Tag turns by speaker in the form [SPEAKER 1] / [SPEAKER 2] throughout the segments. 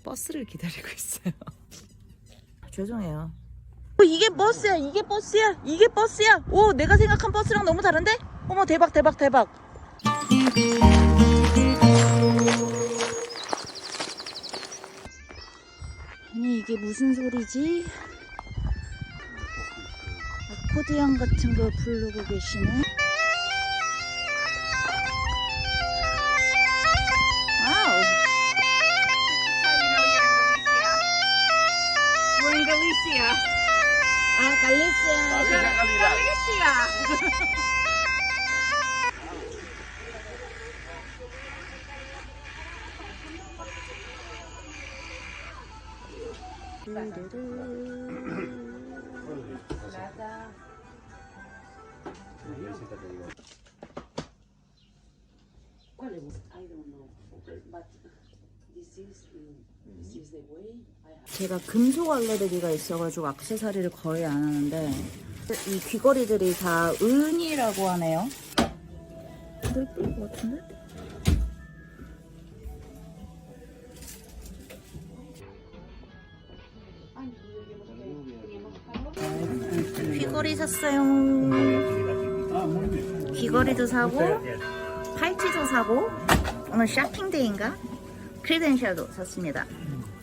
[SPEAKER 1] 버스를 기다리고 있어요. 죄송해요.
[SPEAKER 2] 이게 버스야, 이게 버스야, 이게 버스야. 오, 내가 생각한 버스랑 너무 다른데? 어머, 대박, 대박, 대박. 아니, 이게 무슨 소리지? 아코디언 같은 거 부르고 계시네. 와우.
[SPEAKER 3] We're in Galicia.
[SPEAKER 2] 아, 갈리시아.
[SPEAKER 3] Galicia.
[SPEAKER 2] 제가 금속 알레르기가 있어가지고 액세서리를 거의 안 하는데 이 귀걸이들이 다 은이라고 하네요. 예쁠 것 같은데? 귀걸이 샀어요. 귀걸이도 사고 팔찌도 사고 오늘 쇼핑데이인가? 크리덴셜도 샀습니다.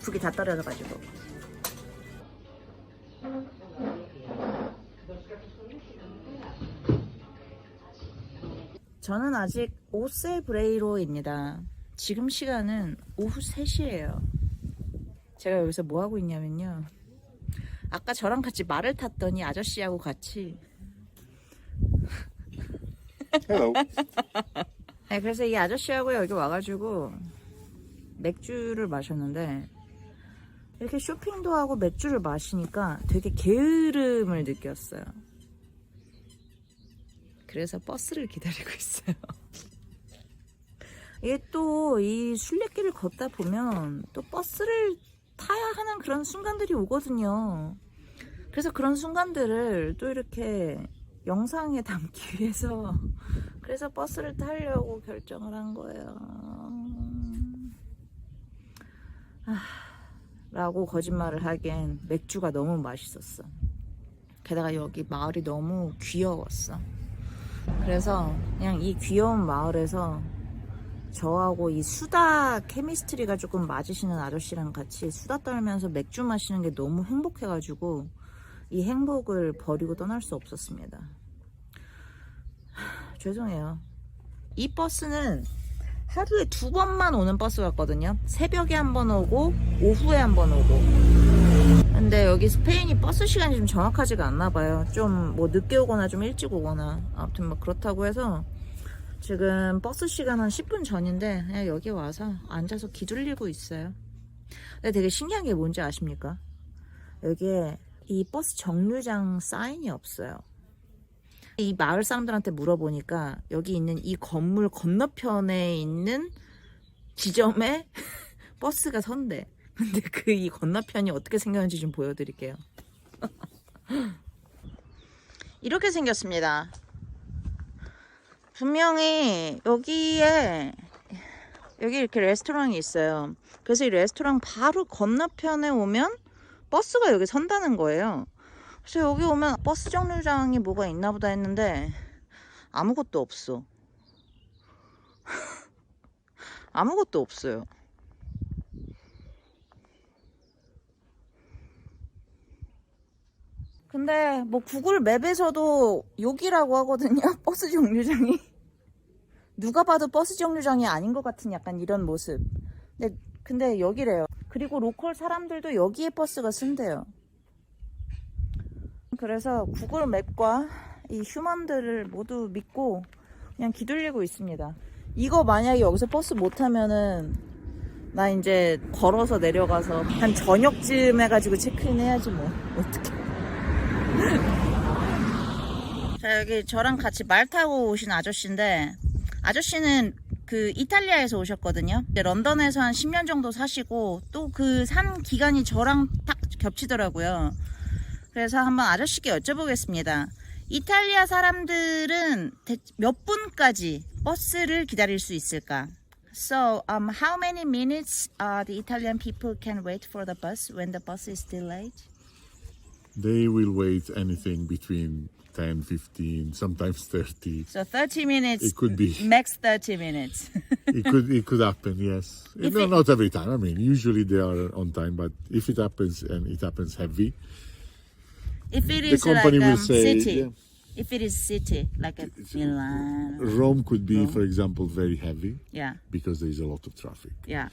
[SPEAKER 2] 두 개 다 떨어져가지고. 저는 아직 오세브레이로입니다. 지금 시간은 오후 3시예요. 제가 여기서 뭐 하고 있냐면요. 아까 저랑 같이 말을 탔더니 아저씨하고 같이
[SPEAKER 4] Hello.
[SPEAKER 2] 네, 그래서 이 아저씨하고 여기 와가지고 맥주를 마셨는데 이렇게 쇼핑도 하고 맥주를 마시니까 되게 게으름을 느꼈어요. 그래서 버스를 기다리고 있어요. 이게 또 이 순례길을 걷다 보면 또 버스를 타야 하는 그런 순간들이 오거든요. 그래서 그런 순간들을 또 이렇게 영상에 담기 위해서 그래서 버스를 타려고 결정을 한 거예요. 라고 거짓말을 하기엔 맥주가 너무 맛있었어. 게다가 여기 마을이 너무 귀여웠어. 그래서 그냥 이 귀여운 마을에서 저하고 이 수다 케미스트리가 조금 맞으시는 아저씨랑 같이 수다 떨면서 맥주 마시는 게 너무 행복해가지고 이 행복을 버리고 떠날 수 없었습니다. 죄송해요. 이 버스는 하루에 2번만 오는 버스 같거든요. 새벽에 한 번 오고 오후에 한 번 오고. 근데 여기 스페인이 버스 시간이 좀 정확하지가 않나 봐요. 좀 뭐 늦게 오거나 좀 일찍 오거나 아무튼 뭐 그렇다고 해서 지금 버스 시간 한 10분 전인데 그냥 여기 와서 앉아서 기둘리고 있어요. 근데 되게 신기한 게 뭔지 아십니까? 여기에 이 버스 정류장 사인이 없어요. 이 마을 사람들한테 물어보니까 여기 있는 이 건물 건너편에 있는 지점에 버스가 선대. 근데 그 이 건너편이 어떻게 생겼는지 좀 보여드릴게요. 이렇게 생겼습니다. 분명히 여기에 여기 이렇게 레스토랑이 있어요. 그래서 이 레스토랑 바로 건너편에 오면 버스가 여기 선다는 거예요. 그래서 여기 오면 버스 정류장이 뭐가 있나 보다 했는데 아무것도 없어. 아무것도 없어요. 근데 뭐 구글 맵에서도 여기라고 하거든요. 버스 정류장이. 누가 봐도 버스 정류장이 아닌 것 같은 약간 이런 모습. 근데 여기래요. 그리고 로컬 사람들도 여기에 버스가 쓴대요. 그래서 구글 맵과 이 휴먼들을 모두 믿고 그냥 기둘리고 있습니다. 이거 만약에 여기서 버스 못 타면은 나 이제 걸어서 내려가서 한 저녁쯤 해가지고 체크인 해야지 뭐. 어떡해. 자, 여기 저랑 같이 말 타고 오신 아저씨인데 아저씨는 그 이탈리아에서 오셨거든요. 런던에서 한 10년 정도 사시고 또 그 산 기간이 저랑 딱 겹치더라고요. 그래서 한번 아저씨께 여쭤보겠습니다. 이탈리아 사람들은 몇 분까지 버스를 기다릴 수 있을까? So, how many minutes the Italian people can wait for the bus when the bus is delayed?
[SPEAKER 4] They will wait anything between 10, 15, sometimes 30.
[SPEAKER 2] So 30 minutes.
[SPEAKER 4] It could be.
[SPEAKER 2] Max 30 minutes.
[SPEAKER 4] It could happen, yes.
[SPEAKER 2] If
[SPEAKER 4] No,
[SPEAKER 2] it-
[SPEAKER 4] not every time. I mean, usually they are on time, but if it happens and it happens heavy,
[SPEAKER 2] If it
[SPEAKER 4] the
[SPEAKER 2] is
[SPEAKER 4] company
[SPEAKER 2] like
[SPEAKER 4] will say,
[SPEAKER 2] city,
[SPEAKER 4] yeah.
[SPEAKER 2] if it is city, like a Milan,
[SPEAKER 4] Rome could be, for example, very heavy
[SPEAKER 2] yeah,
[SPEAKER 4] because there is a lot of traffic.
[SPEAKER 2] yeah.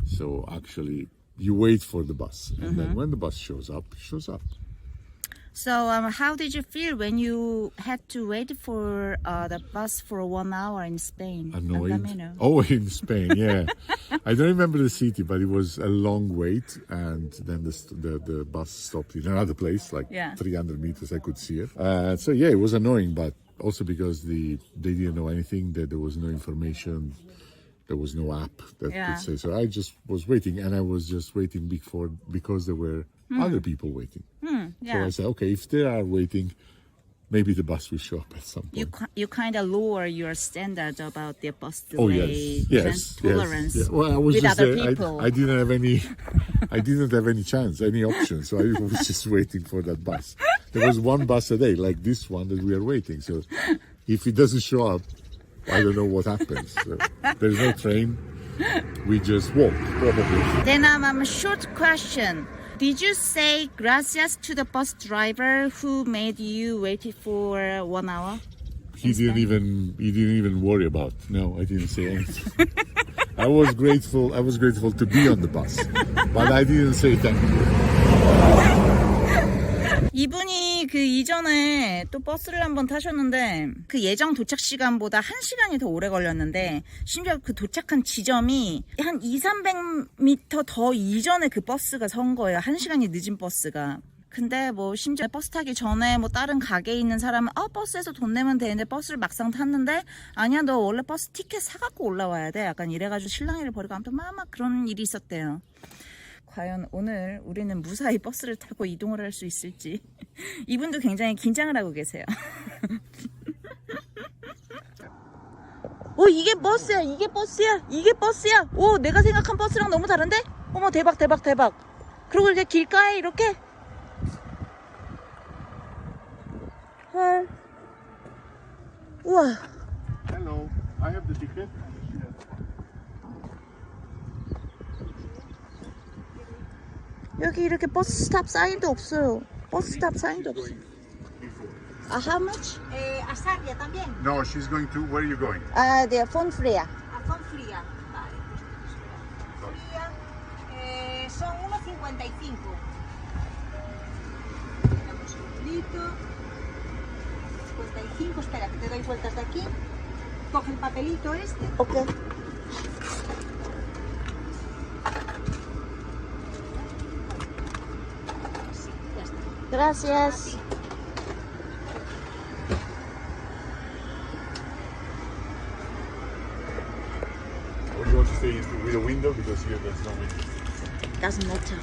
[SPEAKER 4] So actually, you wait for the bus, and
[SPEAKER 2] Mm-hmm.
[SPEAKER 4] then when the bus shows up, it shows up.
[SPEAKER 2] So, how did you feel when you had to wait for the bus for 1 hour in Spain?
[SPEAKER 4] Annoyed.
[SPEAKER 2] Andameno.
[SPEAKER 4] Oh, in Spain, yeah. I don't remember the city, but it was a long wait, and then the bus stopped in another place, like
[SPEAKER 2] Yeah.
[SPEAKER 4] 300 meters. I could see it. So yeah, it was annoying, but also because they didn't know anything, that there was no information, there was no app that
[SPEAKER 2] Yeah.
[SPEAKER 4] could say. So I just was waiting, and I was just waiting because there were other people waiting. So
[SPEAKER 2] Yeah.
[SPEAKER 4] I said, okay, if they are waiting, maybe the bus will show up at some point.
[SPEAKER 2] You kind of lower your standard about the bus
[SPEAKER 4] Oh
[SPEAKER 2] delay
[SPEAKER 4] yes,
[SPEAKER 2] tolerance
[SPEAKER 4] yes. Yeah. Well, I was
[SPEAKER 2] with
[SPEAKER 4] just
[SPEAKER 2] other
[SPEAKER 4] there.
[SPEAKER 2] people.
[SPEAKER 4] I didn't have any. I didn't have any chance, any option. So I was just waiting for that bus. There was one bus a day, like this one that we are waiting. So if it doesn't show up, I don't know what happens. So there's no train. We just walk, probably.
[SPEAKER 2] Then a short question. Did you say gracias to the bus driver who made you wait for 1 hour?
[SPEAKER 4] He didn't even worry about. No, I didn't say anything. I was grateful to be on the bus, but I didn't say thank you.
[SPEAKER 2] 이분이 그 이전에 또 버스를 한번 타셨는데 그 예정 도착 시간보다 1시간이 더 오래 걸렸는데 심지어 그 도착한 지점이 한 200~300m 더 이전에 그 버스가 선 거예요. 1시간이 늦은 버스가. 근데 뭐 심지어 버스 타기 전에 뭐 다른 가게에 있는 사람은 버스에서 돈 내면 되는데 버스를 막상 탔는데 아니야 너 원래 버스 티켓 사갖고 올라와야 돼. 약간 이래가지고 실랑이를 벌이고 아무튼 막 그런 일이 있었대요. 과연 오늘 우리는 무사히 버스를 타고 이동을 할 수 있을지 이분도 굉장히 긴장을 하고 계세요. 오 이게 버스야 이게 버스야 이게 버스야. 오 내가 생각한 버스랑 너무 다른데? 어머 대박 대박 대박. 그리고 이렇게 길가에 이렇게 헐 우와.
[SPEAKER 4] Hello, I have the ticket.
[SPEAKER 2] 여기 이렇게 버스 스탑 사인도 없어요. 버스 스탑 사인도 없어요. How much?
[SPEAKER 3] A Sarria también.
[SPEAKER 4] No, she's going to. Where are you going?
[SPEAKER 2] 네, 폰 프리야.
[SPEAKER 3] A Fonfría. Vale. Fonfría, son 1,55. Damos un segundito. 55. Espera, que te doy vueltas de aquí. Coge el papelito este.
[SPEAKER 2] 오케이.
[SPEAKER 3] Sí, ya está.
[SPEAKER 2] Gracias.
[SPEAKER 4] Or you want to stay with a window because here there's no window.
[SPEAKER 2] Doesn't matter.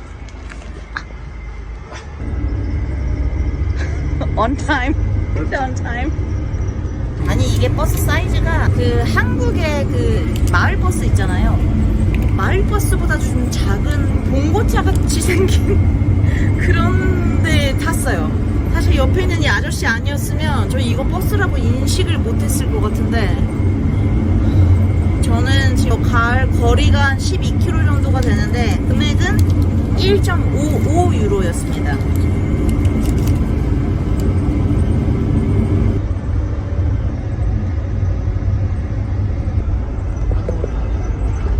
[SPEAKER 2] On time. On time. 아니 이게 버스 사이즈가 그 한국의 그 마을 버스 있잖아요. 마을 버스보다 좀 작은 봉고차 같이 생긴 그런 데 탔어요. 사실 옆에 있는 이 아저씨 아니었으면 저 이거 버스라고 인식을 못했을 것 같은데 저는 지금 갈 거리가 한 12km 정도가 되는데 금액은 1.55유로였습니다.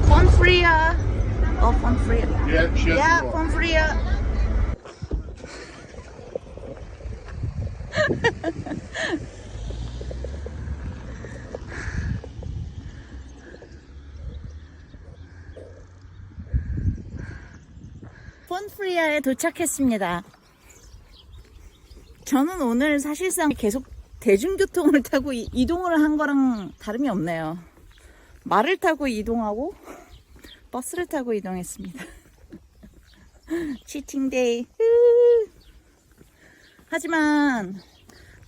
[SPEAKER 2] 폰프리아. 폰프리아.
[SPEAKER 4] Yeah, she has
[SPEAKER 2] 야,
[SPEAKER 4] to walk.
[SPEAKER 2] 폰프리아. 폰프리아에 도착했습니다. 저는 오늘 사실상 계속 대중교통을 타고 이동을 한 거랑 다름이 없네요. 말을 타고 이동하고 버스를 타고 이동했습니다. 치팅데이. 하지만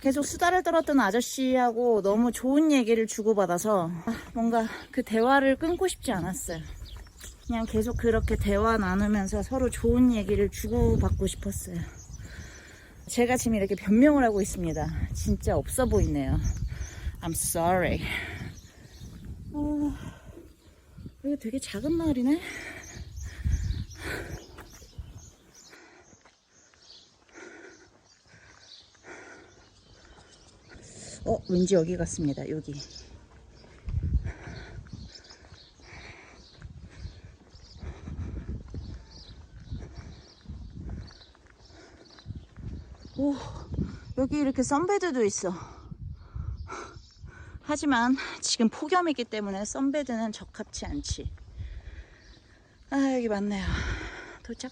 [SPEAKER 2] 계속 수다를 떨었던 아저씨하고 너무 좋은 얘기를 주고받아서 뭔가 그 대화를 끊고 싶지 않았어요. 그냥 계속 그렇게 대화 나누면서 서로 좋은 얘기를 주고받고 싶었어요. 제가 지금 이렇게 변명을 하고 있습니다. 진짜 없어 보이네요. I'm sorry. 이거 되게 작은 마을이네. 왠지 여기 같습니다. 여기. 오, 여기 이렇게 선베드도 있어. 하지만 지금 폭염이기 때문에 선베드는 적합치 않지. 아, 여기 맞네요. 도착.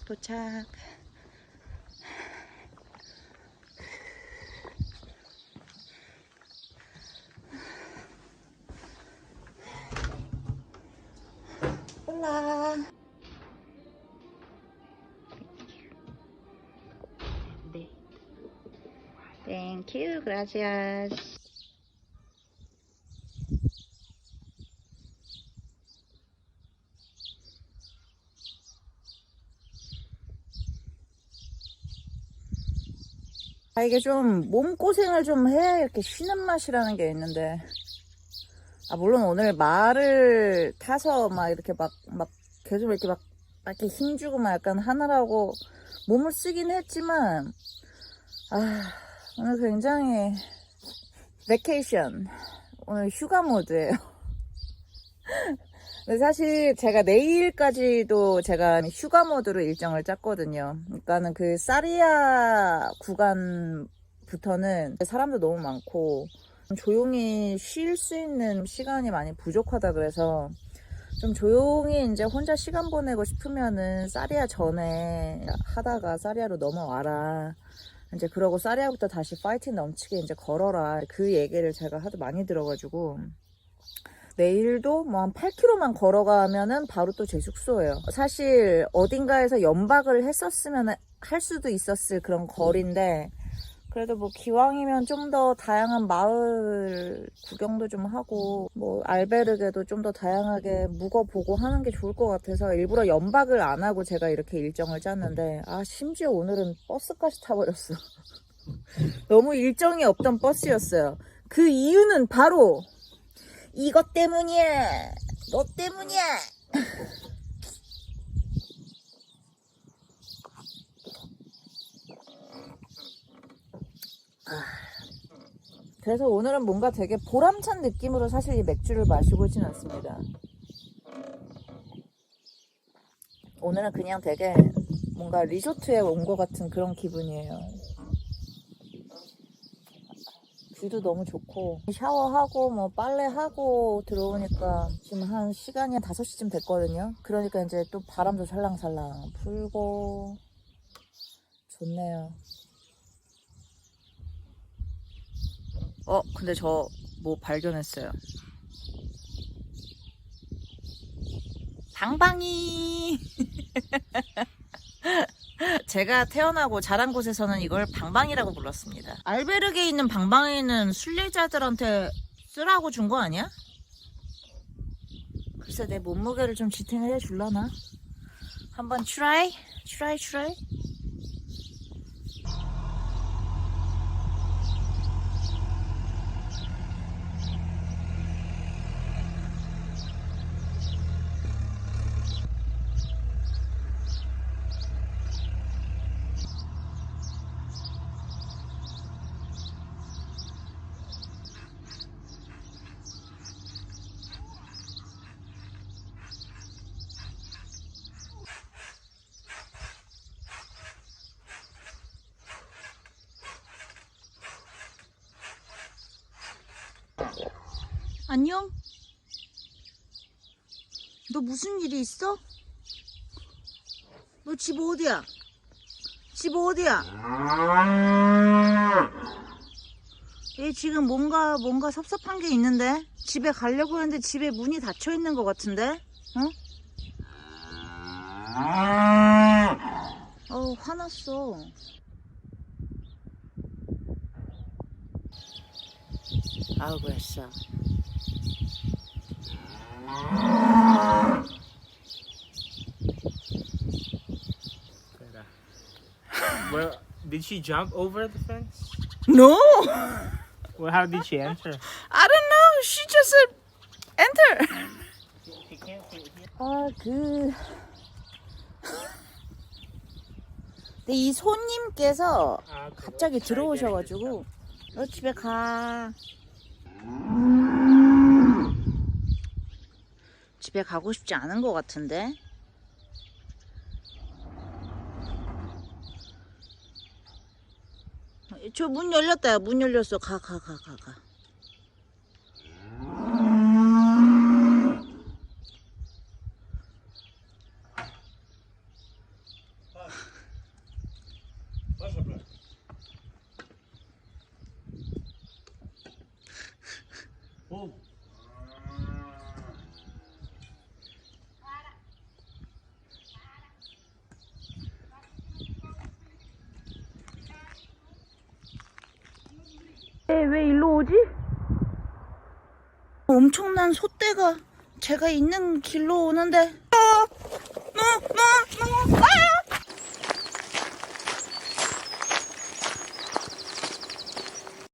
[SPEAKER 2] 올라. 네. Thank you, gracias. 이게 좀 몸고생을 좀 해야 이렇게 쉬는 맛이라는 게 있는데, 물론 오늘 말을 타서 막 이렇게 막 계속 이렇게 막 이렇게 힘주고 막 약간 하느라고 몸을 쓰긴 했지만, 오늘 굉장히 베케이션, 오늘 휴가 모드예요. 근데 사실 제가 내일까지도 제가 휴가 모드로 일정을 짰거든요. 그러니까는 그 사리아 구간부터는 사람도 너무 많고 조용히 쉴 수 있는 시간이 많이 부족하다 그래서 좀 조용히 이제 혼자 시간 보내고 싶으면은 사리아 전에 하다가 사리아로 넘어와라. 이제 그러고 사리아부터 다시 파이팅 넘치게 이제 걸어라. 그 얘기를 제가 하도 많이 들어가지고 내일도 뭐 한 8km만 걸어가면은 바로 또 제 숙소예요. 사실 어딘가에서 연박을 했었으면 할 수도 있었을 그런 거리인데 그래도 뭐 기왕이면 좀 더 다양한 마을 구경도 좀 하고 뭐 알베르게도 좀 더 다양하게 묵어보고 하는 게 좋을 것 같아서 일부러 연박을 안 하고 제가 이렇게 일정을 짰는데 심지어 오늘은 버스까지 타버렸어. 너무 일정이 없던 버스였어요. 그 이유는 바로 이것 때문이야. 너 때문이야. 그래서 오늘은 뭔가 되게 보람찬 느낌으로 사실 이 맥주를 마시고 있진 않습니다. 오늘은 그냥 되게 뭔가 리조트에 온 것 같은 그런 기분이에요. 뷰도 너무 좋고 샤워하고 뭐 빨래하고 들어오니까 지금 한 시간이 한 5시쯤 됐거든요. 그러니까 이제 또 바람도 살랑살랑 불고 좋네요. 근데 저 뭐 발견했어요. 방방이. 제가 태어나고 자란 곳에서는 이걸 방방이라고 불렀습니다. 알베르게에 있는 방방이는 순례자들한테 쓰라고 준 거 아니야? 글쎄 내 몸무게를 좀 지탱을 해줄라나? 한번 트라이? 안녕? 너 무슨 일이 있어? 너 집 어디야? 얘 지금 뭔가 섭섭한 게 있는데? 집에 가려고 하는데 집에 문이 닫혀 있는 것 같은데? 화났어. 아우 그랬어.
[SPEAKER 5] Well, did she jump over the fence?
[SPEAKER 2] No,
[SPEAKER 5] Well, how did she enter?
[SPEAKER 2] I don't know. She just said enter.
[SPEAKER 5] She can't see it here.
[SPEAKER 2] 아 근데 이 손님께서 갑자기 들어오셔가지고 너 집에 가. 집에 가고 싶지 않은 것 같은데. 저 문 열렸다. 문 열렸어. 가. 왜 일로 오지? 엄청난 소떼가 제가 있는 길로 오는데 아!